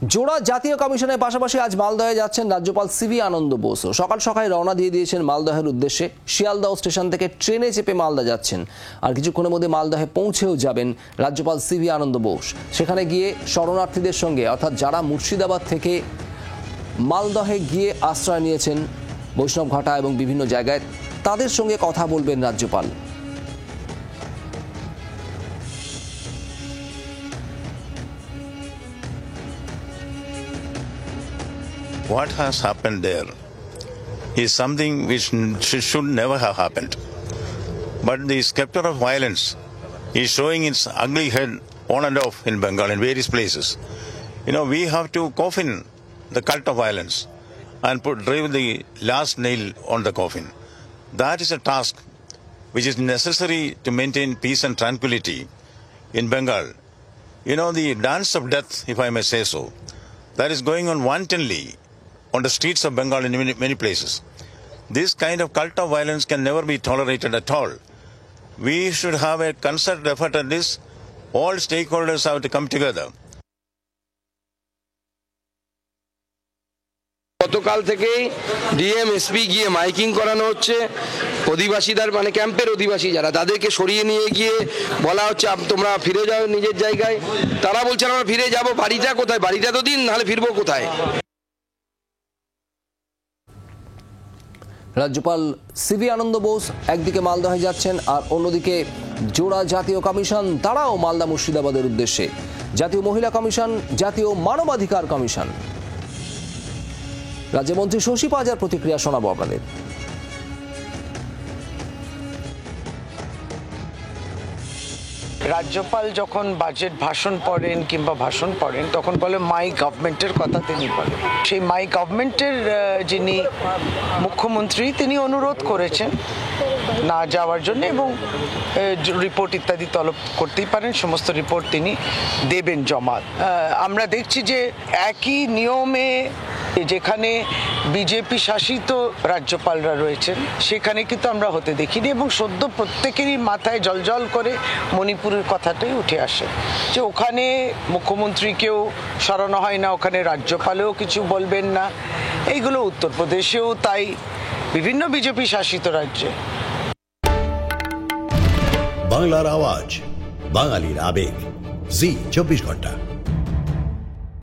জোড়া জাতীয় কমিশনের পাশাপাশি আজ মালদহে যাচ্ছেন রাজ্যপাল সিভি আনন্দ বোসও। সকাল সকাল রওনা দিয়ে দিয়েছেন মালদহের উদ্দেশ্যে। শিয়ালদহ স্টেশন থেকে ট্রেনে চেপে মালদা যাচ্ছেন, আর কিছুক্ষণের মধ্যে মালদহে পৌঁছেও যাবেন রাজ্যপাল সিভি আনন্দ বোস। সেখানে গিয়ে শরণার্থীদের সঙ্গে, অর্থাৎ যারা মুর্শিদাবাদ থেকে মালদহে গিয়ে আশ্রয় নিয়েছেন বৈষ্ণবঘাটা এবং বিভিন্ন জায়গায়, তাদের সঙ্গে কথা বলবেন রাজ্যপাল। What has happened there is something which should never have happened. But the scepter of violence is showing its ugly head on and off in Bengal in various places. You know, we have to coffin the cult of violence and drive the last nail on the coffin. That is a task which is necessary to maintain peace and tranquility in Bengal. You know, the dance of death, if I may say so, that is going on wantonly on the streets of Bengal in many places. This kind of cult of violence can never be tolerated at all. We should have a concerted effort at this. All stakeholders have to come together. গতকাল থেকেই DM SP গিয়ে miking করানো হচ্ছে। অধিবাসীদের মানে ক্যাম্পের অধিবাসী যারা, তাদেরকে সরিয়ে নিয়ে গিয়ে বলা হচ্ছে তোমরা ফিরে যাও নিজের জায়গায়। তারা বলছেন আমরা ফিরে যাব, বাড়িটা কোথায়? বাড়িটা তো দিন, নাহলে ফিরবো কোথায়? রাজ্যপাল সিভি আনন্দ বোস একদিকে মালদহে যাচ্ছেন, আর অন্যদিকে জোড়া জাতীয় কমিশন তারাও মালদা মুর্শিদাবাদের উদ্দেশ্যে। জাতীয় মহিলা কমিশন, জাতীয় মানবাধিকার কমিশন। রাজ্যমন্ত্রী শশী পাজার প্রতিক্রিয়া শোনাবো আপনাদের। রাজ্যপাল যখন বাজেট ভাষণ পড়েন কিংবা ভাষণ পড়েন, তখন বলে মাই গভর্নমেন্টের কথা তিনি বলেন। সেই মাই গভর্নমেন্টের যিনি মুখ্যমন্ত্রী, তিনি অনুরোধ করেছেন না যাওয়ার জন্য, এবং রিপোর্ট ইত্যাদি তলব করতেই পারেন। সমস্ত রিপোর্ট তিনি দেবেন জমা। আমরা দেখছি যে একই নিয়মে যেখানে বিজেপি শাসিত রাজ্যপালরা রয়েছেন, সেখানে কিন্তু আমরা হতে দেখিনি, এবং সদ্য প্রত্যেকেরই মাথায় জলজল করে মণিপুরের কথাটাই উঠে আসে যে ওখানে মুখ্যমন্ত্রীকেও সরানো হয় না, ওখানে রাজ্যপালেও কিছু বলবেন না। এইগুলো উত্তরপ্রদেশেও তাই, বিভিন্ন বিজেপি শাসিত রাজ্যে। বাংলার আওয়াজ, বাঙালির আবেগ, জি 24 ঘন্টা।